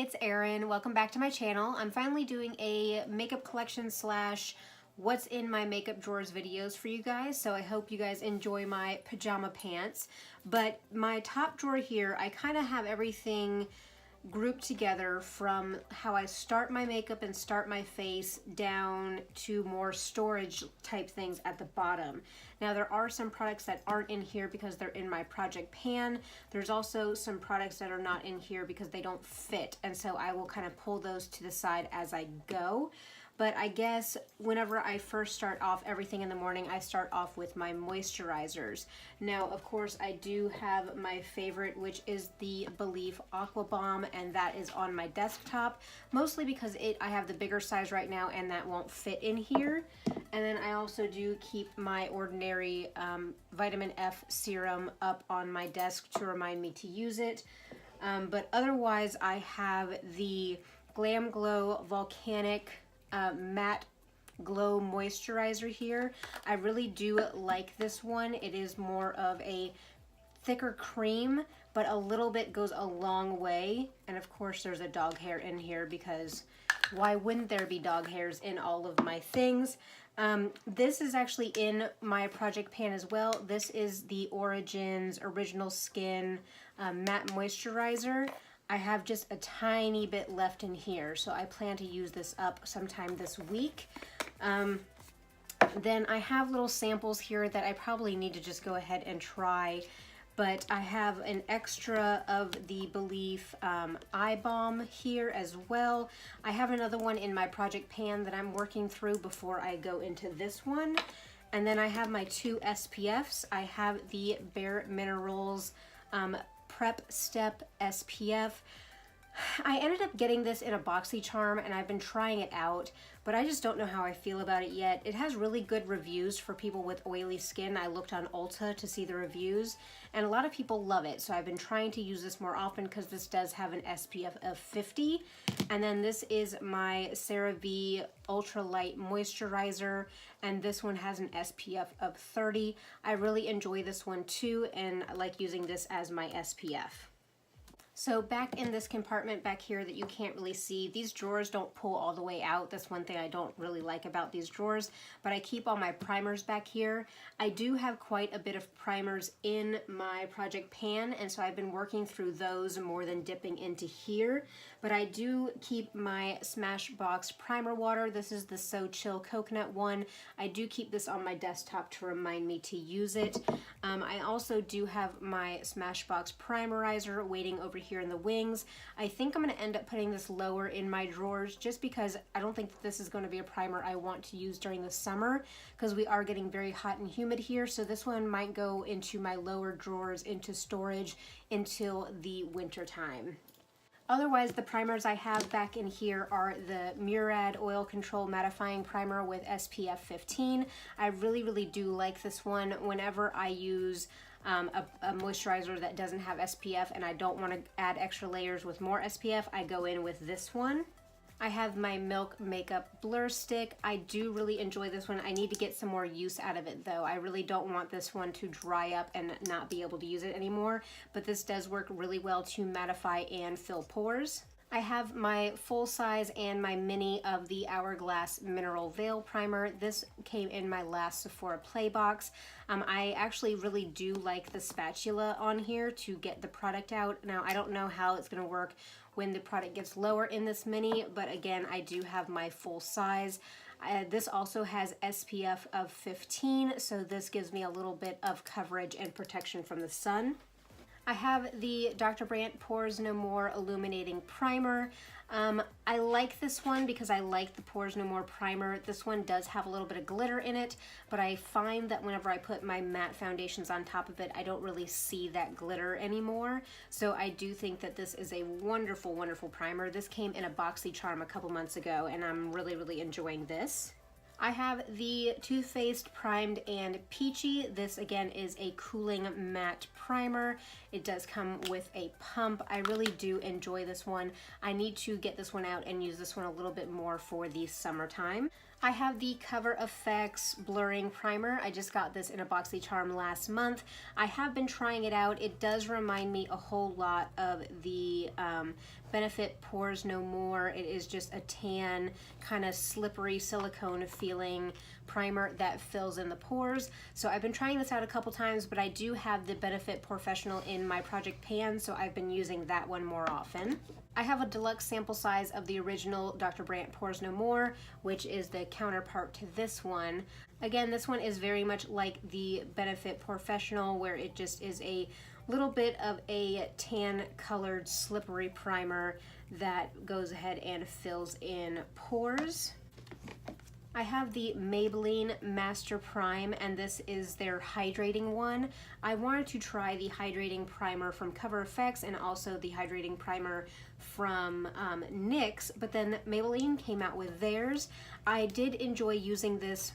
it's Erin. Welcome back to my channel. I'm finally doing a makeup collection slash what's in my makeup drawers videos for you guys, so I hope you guys enjoy my pajama pants. But my top drawer here, I kind of have everything grouped together from how I start my makeup and start my face down to more storage type things at the bottom. Now there are some products that aren't in here because they're in my project pan. There's also some products that are not in here because they don't fit, and so I will kind of pull those to the side as I go. But I guess whenever I first start off everything in the morning, I start off with my moisturizers. Now, of course, I do have my favorite, which is the Belif Aqua Bomb, and that is on my desktop, mostly because I have the bigger size right now and that won't fit in here. And then I also do keep my ordinary vitamin F serum up on my desk to remind me to use it. But otherwise, I have the Glam Glow Volcanic Matte Glow Moisturizer here. I really do like this one. It is more of a thicker cream, but a little bit goes a long way. And of course there's a dog hair in here because why wouldn't there be dog hairs in all of my things? This is actually in my project pan as well. This is the Origins Original Skin Matte Moisturizer. I have just a tiny bit left in here, so I plan to use this up sometime this week. Then I have little samples here that I probably need to just go ahead and try, but I have an extra of the Belif Eye Balm here as well. I have another one in my project pan that I'm working through before I go into this one. And then I have my two SPFs. I have the Bare Minerals Prep Step SPF. I ended up getting this in a BoxyCharm and I've been trying it out, but I just don't know how I feel about it yet. It has really good reviews for people with oily skin. I looked on Ulta to see the reviews and a lot of people love it, so I've been trying to use this more often because this does have an SPF of 50. And then this is my CeraVe Ultra Light Moisturizer, and this one has an SPF of 30. I really enjoy this one too, and I like using this as my SPF. So back in this compartment back here that you can't really see, these drawers don't pull all the way out. That's one thing I don't really like about these drawers, but I keep all my primers back here. I do have quite a bit of primers in my project pan, and so I've been working through those more than dipping into here, but I do keep my Smashbox primer water. This is the So Chill Coconut one. I do keep this on my desktop to remind me to use it. I also do have my Smashbox primerizer waiting over here in the wings. I think I'm going to end up putting this lower in my drawers just because I don't think that this is going to be a primer I want to use during the summer because we are getting very hot and humid here, so this one might go into my lower drawers into storage until the winter time. Otherwise, the primers I have back in here are the Murad Oil Control Mattifying Primer with SPF 15. I really do like this one. Whenever I use a moisturizer that doesn't have SPF and I don't want to add extra layers with more SPF, I go in with this one. I have my Milk Makeup Blur Stick. I do really enjoy this one. I need to get some more use out of it though. I really don't want this one to dry up and not be able to use it anymore, but this does work really well to mattify and fill pores. I have my full size and my mini of the Hourglass Mineral Veil Primer. This came in my last Sephora Play box. I actually really do like the spatula on here to get the product out. Now, I don't know how it's going to work when the product gets lower in this mini, but again, I do have my full size. This also has SPF of 15, so this gives me a little bit of coverage and protection from the sun. I have the Dr. Brandt Pores No More Illuminating Primer. I like this one because I like the Pores No More primer. This one does have a little bit of glitter in it, but I find that whenever I put my matte foundations on top of it, I don't really see that glitter anymore. So I do think that this is a wonderful primer. This came in a BoxyCharm a couple months ago, and I'm really enjoying this. I have the Too Faced Primed and Peachy. This again is a cooling matte primer. It does come with a pump. I really do enjoy this one. I need to get this one out and use this one a little bit more for the summertime. I have the Cover FX Blurring Primer. I just got this in a BoxyCharm last month. I have been trying it out. It does remind me a whole lot of the Benefit Pores No More. It is just a tan, kind of slippery silicone feeling primer that fills in the pores. So I've been trying this out a couple times, but I do have the Benefit Professional in my project pan, so I've been using that one more often. I have a deluxe sample size of the original Dr. Brandt Pores No More, which is the counterpart to this one. Again, this one is very much like the Benefit Professional, where it just is a little bit of a tan colored slippery primer that goes ahead and fills in pores. I have the Maybelline Master Prime, and this is their hydrating one. I wanted to try the hydrating primer from Cover FX and also the hydrating primer from NYX, but then Maybelline came out with theirs. I did enjoy using this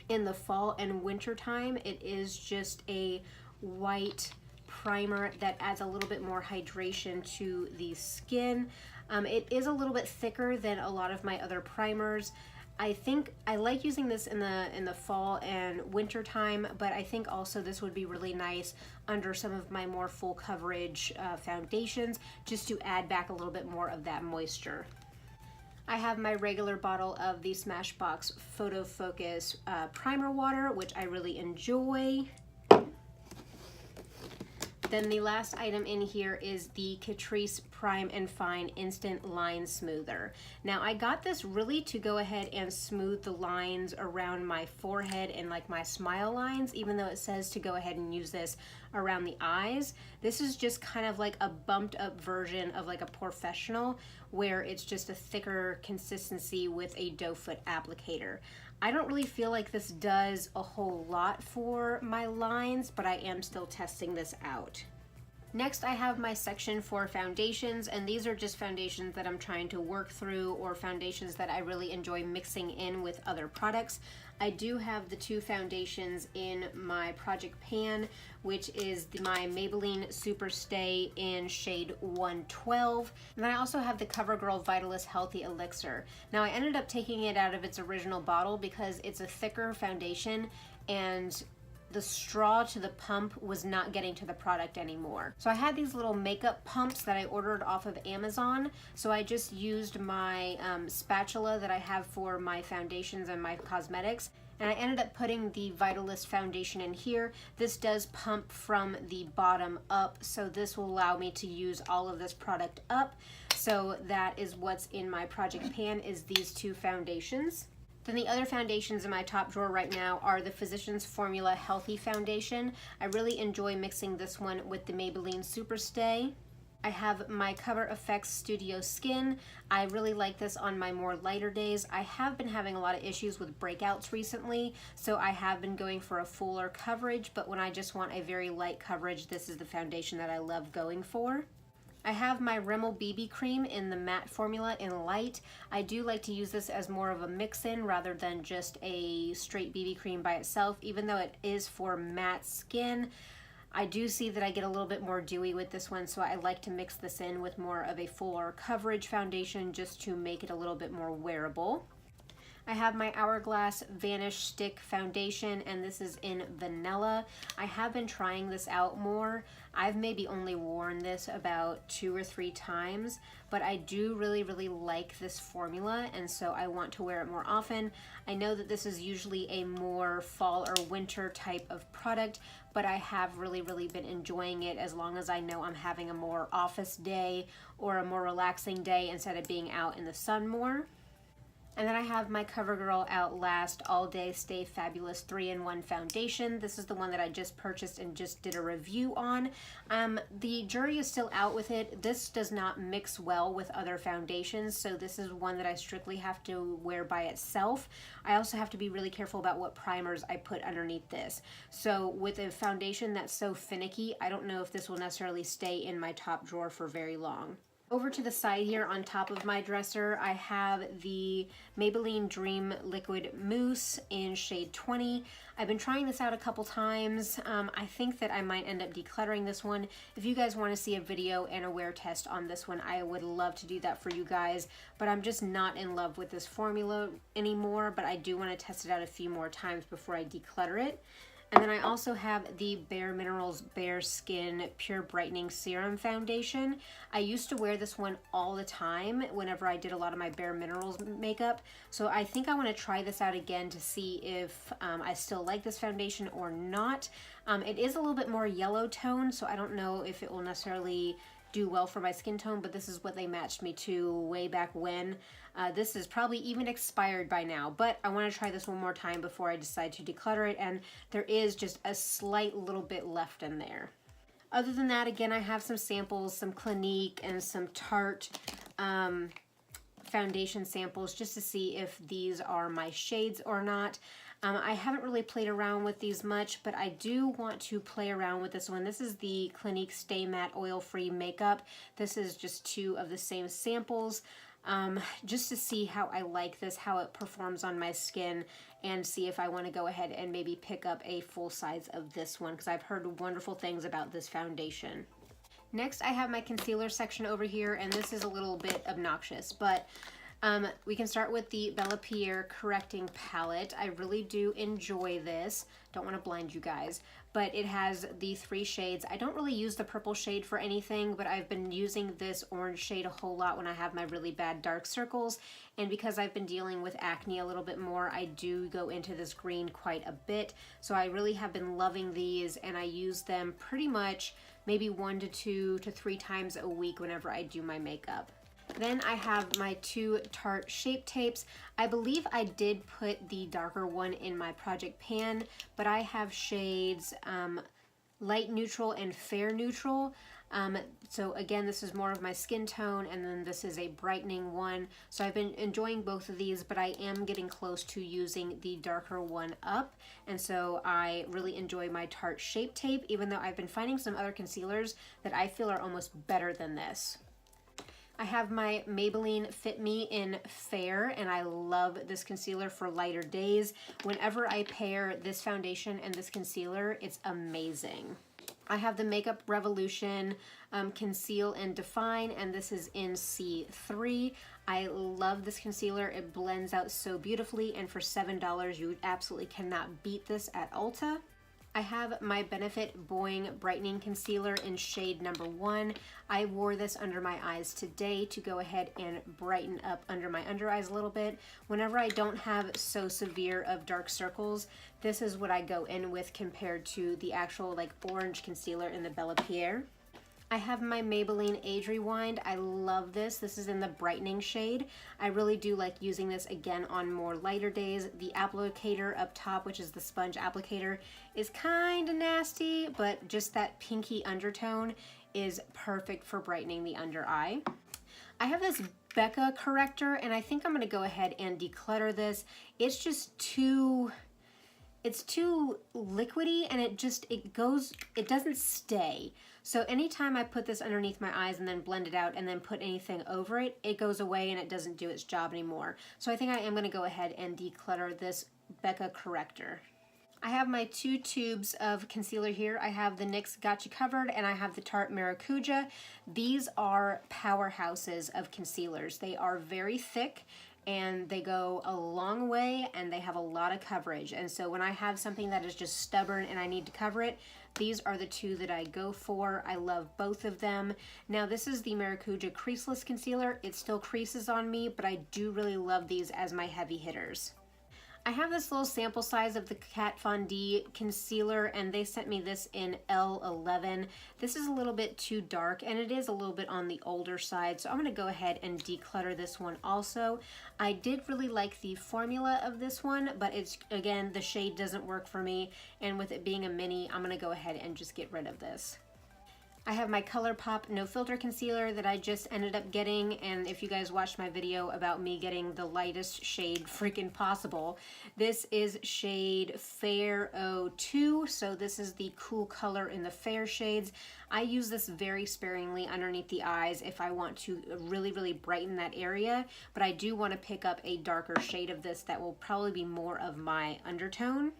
in the fall and winter time. It is just a white primer that adds a little bit more hydration to the skin. It is a little bit thicker than a lot of my other primers. I think I like using this in the fall and winter time, but I think also this would be really nice under some of my more full coverage foundations, just to add back a little bit more of that moisture. I have my regular bottle of the Smashbox Photo Focus Primer Water, which I really enjoy. Then the last item in here is the Catrice Prime and Fine Instant Line Smoother. Now I got this really to go ahead and smooth the lines around my forehead and like my smile lines, even though it says to go ahead and use this around the eyes. This is just kind of like a bumped up version of like a Professional, where it's just a thicker consistency with a doe foot applicator. I don't really feel like this does a whole lot for my lines, but I am still testing this out. Next, I have my section for foundations, and these are just foundations that I'm trying to work through, or foundations that I really enjoy mixing in with other products. I do have the two foundations in my project pan, which is my Maybelline Super Stay in shade 112. And then I also have the CoverGirl Vitalist Healthy Elixir. Now I ended up taking it out of its original bottle because it's a thicker foundation, and the straw to the pump was not getting to the product anymore. So I had these little makeup pumps that I ordered off of Amazon. So I just used my spatula that I have for my foundations and my cosmetics, and I ended up putting the Vitalist foundation in here. This does pump from the bottom up, so this will allow me to use all of this product up. So that is what's in my project pan, is these two foundations. Then the other foundations in my top drawer right now are the Physicians Formula Healthy Foundation. I really enjoy mixing this one with the Maybelline Super Stay. I have my Cover FX Studio Skin. I really like this on my more lighter days. I have been having a lot of issues with breakouts recently, so I have been going for a fuller coverage, but when I just want a very light coverage, this is the foundation that I love going for. I have my Rimmel BB Cream in the matte formula in light. I do like to use this as more of a mix-in rather than just a straight BB cream by itself. Even though it is for matte skin, I do see that I get a little bit more dewy with this one, so I like to mix this in with more of a fuller coverage foundation just to make it a little bit more wearable. I have my Hourglass Vanish Stick Foundation, and this is in Vanilla. I have been trying this out more. I've maybe only worn this about 2 or 3 times, but I do really like this formula, and so I want to wear it more often. I know that this is usually a more fall or winter type of product, but I have really been enjoying it as long as I know I'm having a more office day or a more relaxing day instead of being out in the sun more. And then I have my CoverGirl Outlast All Day Stay Fabulous 3-in-1 Foundation. This is the one that I just purchased and just did a review on. The jury is still out with it. This does not mix well with other foundations, so this is one that I strictly have to wear by itself. I also have to be really careful about what primers I put underneath this. So with a foundation that's so finicky, I don't know if this will necessarily stay in my top drawer for very long. Over to the side here on top of my dresser, I have the Maybelline Dream Liquid Mousse in shade 20. I've been trying this out a couple times. I think that I might end up decluttering this one. If you guys want to see a video and a wear test on this one, I would love to do that for you guys, but I'm just not in love with this formula anymore, but I do want to test it out a few more times before I declutter it. And then I also have the Bare Minerals Bare Skin Pure Brightening Serum Foundation. I used to wear this one all the time whenever I did a lot of my Bare Minerals makeup. So I think I want to try this out again to see if I still like this foundation or not. It is a little bit more yellow tone, so I don't know if it will necessarily do well for my skin tone, but this is what they matched me to way back when. This is probably even expired by now, but I want to try this one more time before I decide to declutter it, and there is just a slight little bit left in there. Other than that, again, I have some samples, some Clinique and some Tarte foundation samples just to see if these are my shades or not. I haven't really played around with these much, but I do want to play around with this one. This is the Clinique Stay Matte Oil-Free Makeup. This is just 2 of the same samples, just to see how I like this, how it performs on my skin, and see if I want to go ahead and maybe pick up a full size of this one, because I've heard wonderful things about this foundation. Next, I have my concealer section over here, and this is a little bit obnoxious, but we can start with the Bella Pierre Correcting Palette. I really do enjoy this. Don't want to blind you guys, but it has the 3 shades. I don't really use the purple shade for anything, but I've been using this orange shade a whole lot when I have my really bad dark circles, and because I've been dealing with acne a little bit more, I do go into this green quite a bit. So I really have been loving these, and I use them pretty much maybe 1 to 2 to 3 times a week whenever I do my makeup. Then I have my 2 Tarte Shape Tapes. I believe I did put the darker one in my project pan, but I have shades light neutral and fair neutral. So again, this is more of my skin tone, and then this is a brightening one. So I've been enjoying both of these, but I am getting close to using the darker one up. And so I really enjoy my Tarte Shape Tape, even though I've been finding some other concealers that I feel are almost better than this. I have my Maybelline Fit Me in Fair, and I love this concealer for lighter days. Whenever I pair this foundation and this concealer, it's amazing. I have the Makeup Revolution Conceal and Define, and this is in C3. I love this concealer. It blends out so beautifully, and for $7, you absolutely cannot beat this at Ulta. I have my Benefit Boing Brightening Concealer in shade number 1. I wore this under my eyes today to go ahead and brighten up under my under eyes a little bit. Whenever I don't have so severe of dark circles, this is what I go in with compared to the actual like orange concealer in the Bella Pierre. I have my Maybelline Age Rewind. I love this. This is in the brightening shade. I really do like using this again on more lighter days. The applicator up top, which is the sponge applicator, is kind of nasty, but just that pinky undertone is perfect for brightening the under eye. I have this Becca corrector, and I think I'm going to go ahead and declutter this. It's just too liquidy, and it doesn't stay. So anytime I put this underneath my eyes and then blend it out and then put anything over it, it goes away and it doesn't do its job anymore. So I think I am going to go ahead and declutter this Becca corrector. I have my 2 tubes of concealer here. I have the NYX Got You Covered, and I have the Tarte Maracuja. These are powerhouses of concealers. They are very thick, and they go a long way, and they have a lot of coverage. And so when I have something that is just stubborn and I need to cover it, these are the 2 that I go for. I love both of them. Now this is the Maracuja Creaseless Concealer. It still creases on me, but I do really love these as my heavy hitters. I have this little sample size of the Kat Von D concealer, and they sent me this in L11. This is a little bit too dark, and it is a little bit on the older side, so I'm going to go ahead and declutter this one also. I did really like the formula of this one, but it's, again, the shade doesn't work for me, and with it being a mini, I'm going to go ahead and just get rid of this. I have my ColourPop No Filter Concealer that I just ended up getting, and if you guys watched my video about me getting the lightest shade freaking possible, this is shade Fair 02, so this is the cool color in the fair shades. I use this very sparingly underneath the eyes if I want to really, really brighten that area, but I do want to pick up a darker shade of this that will probably be more of my undertone.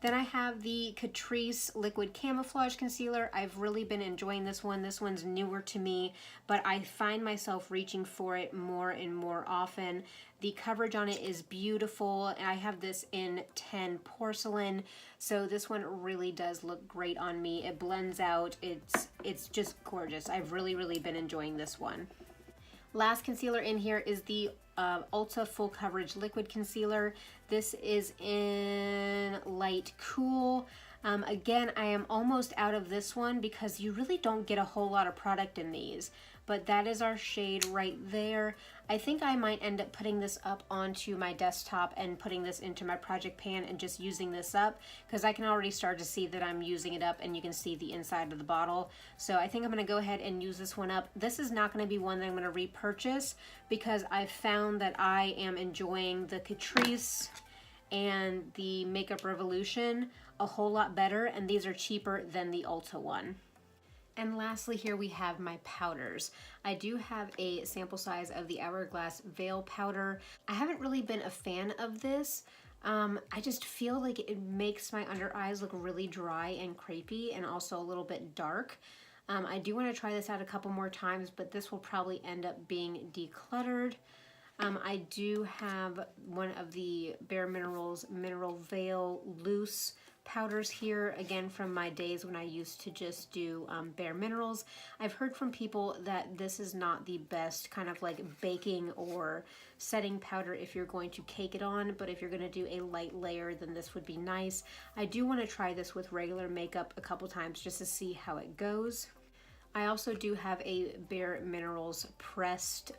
Then I have the Catrice Liquid Camouflage Concealer. I've really been enjoying this one. This one's newer to me, but I find myself reaching for it more and more often. The coverage on it is beautiful. I have this in 10 Porcelain, so this one really does look great on me. It blends out. It's just gorgeous. I've really, really been enjoying this one. Last concealer in here is the Ulta Full Coverage Liquid Concealer. This is in Light Cool. Again, I am almost out of this one because you really don't get a whole lot of product in these, but that is our shade right there. I think I might end up putting this up onto my desktop and putting this into my project pan and just using this up, because I can already start to see that I'm using it up and you can see the inside of the bottle. So I think I'm going to go ahead and use this one up. This is not going to be one that I'm going to repurchase because I found that I am enjoying the Catrice and the Makeup Revolution a whole lot better, and these are cheaper than the Ulta one. And lastly, here we have my powders. I do have a sample size of the Hourglass Veil Powder. I haven't really been a fan of this. I just feel like it makes my under eyes look really dry and crepey and also a little bit dark. I do want to try this out a couple more times, but this will probably end up being decluttered. I do have one of the Bare Minerals Mineral Veil Loose powders here, again from my days when I used to just do Bare Minerals. I've heard from people that this is not the best kind of like baking or setting powder if you're going to cake it on, but if you're going to do a light layer, then this would be nice. I do want to try this with regular makeup a couple times just to see how it goes. I also do have a Bare Minerals Pressed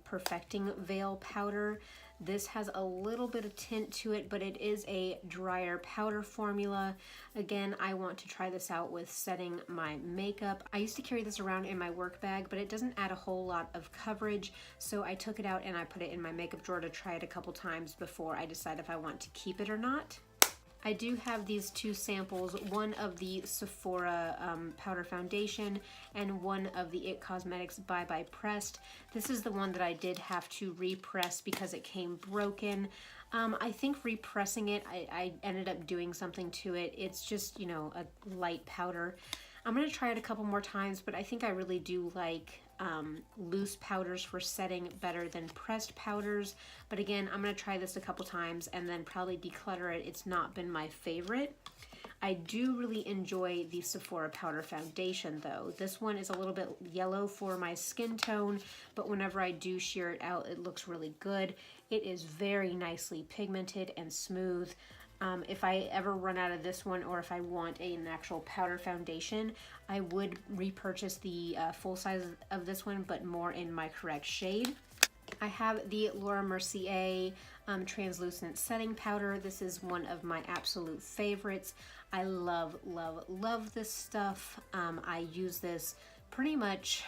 Perfecting Veil Powder. This has a little bit of tint to it, but it is a drier powder formula. Again, I want to try this out with setting my makeup. I used to carry this around in my work bag, but it doesn't add a whole lot of coverage, so I took it out and I put it in my makeup drawer to try it a couple times before I decide if I want to keep it or not. I do have these two samples, one of the Sephora powder foundation and one of the IT Cosmetics Bye Bye Pressed. This is the one that I did have to repress because it came broken. I think repressing it, I ended up doing something to it. It's just, you know, a light powder. I'm going to try it a couple more times, but I think I really do like loose powders for setting better than pressed powders. But again, I'm going to try this a couple times and then probably declutter it. It's not been my favorite. I do really enjoy the Sephora Powder Foundation though. This one is a little bit yellow for my skin tone, but whenever I do sheer it out, it looks really good. It is very nicely pigmented and smooth. If I ever run out of this one, or if I want an actual powder foundation, I would repurchase the full size of this one, but more in my correct shade. I have the Laura Mercier translucent setting powder. This is one of my absolute favorites. I love, love, love this stuff. I use this pretty much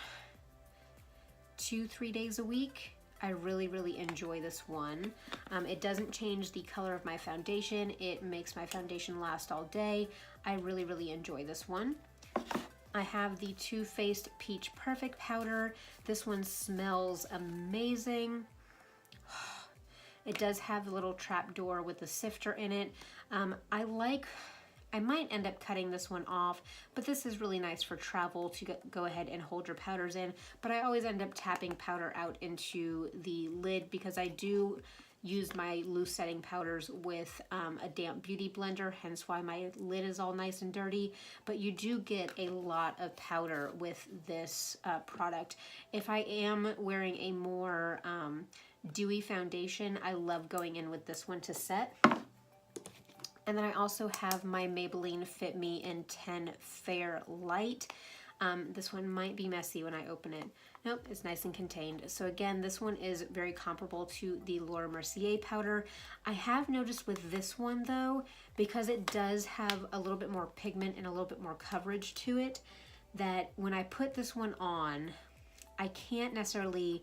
2-3 days a week. I really, really enjoy this one. It doesn't change the color of my foundation. It makes my foundation last all day. I really, really enjoy this one. I have the Too Faced Peach Perfect Powder. This one smells amazing. It does have a little trap door with a sifter in it. I might end up cutting this one off, but this is really nice for travel to go ahead and hold your powders in. But I always end up tapping powder out into the lid because I do use my loose setting powders with a damp beauty blender, hence why my lid is all nice and dirty. But you do get a lot of powder with this product. If I am wearing a more dewy foundation, I love going in with this one to set. And then I also have my Maybelline Fit Me in 10 Fair Light. This one might be messy when I open it. Nope, it's nice and contained. So again, this one is very comparable to the Laura Mercier powder. I have noticed with this one though, because it does have a little bit more pigment and a little bit more coverage to it, that when I put this one on, I can't necessarily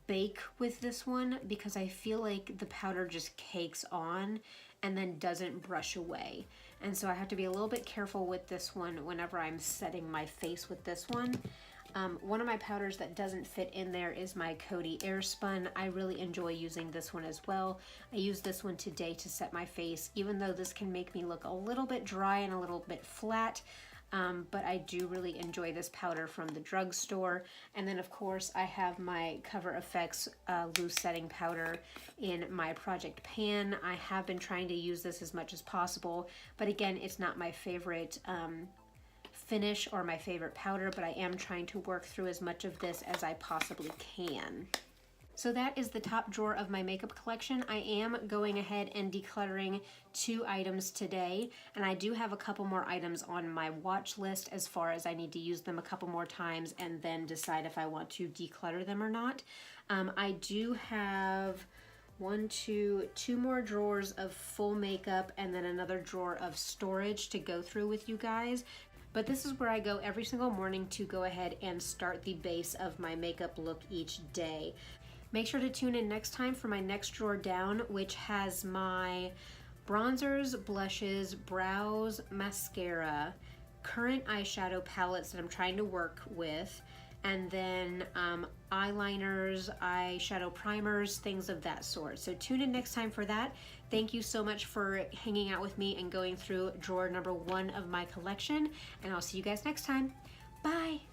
bake with this one because I feel like the powder just cakes on and then doesn't brush away. And so I have to be a little bit careful with this one whenever I'm setting my face with this one. One of my powders that doesn't fit in there is my Coty Airspun. I really enjoy using this one as well. I used this one today to set my face, even though this can make me look a little bit dry and a little bit flat. But I do really enjoy this powder from the drugstore. And then of course I have my Cover FX loose setting powder in my project pan. I have been trying to use this as much as possible, but again, it's not my favorite finish or my favorite powder, but I am trying to work through as much of this as I possibly can. So that is the top drawer of my makeup collection. I am going ahead and decluttering 2 items today, and I do have a couple more items on my watch list as far as I need to use them a couple more times and then decide if I want to declutter them or not. I do have two more drawers of full makeup and then another drawer of storage to go through with you guys. But this is where I go every single morning to go ahead and start the base of my makeup look each day. Make sure to tune in next time for my next drawer down, which has my bronzers, blushes, brows, mascara, current eyeshadow palettes that I'm trying to work with, and then eyeliners, eyeshadow primers, things of that sort. So tune in next time for that. Thank you so much for hanging out with me and going through drawer number 1 of my collection, and I'll see you guys next time. Bye!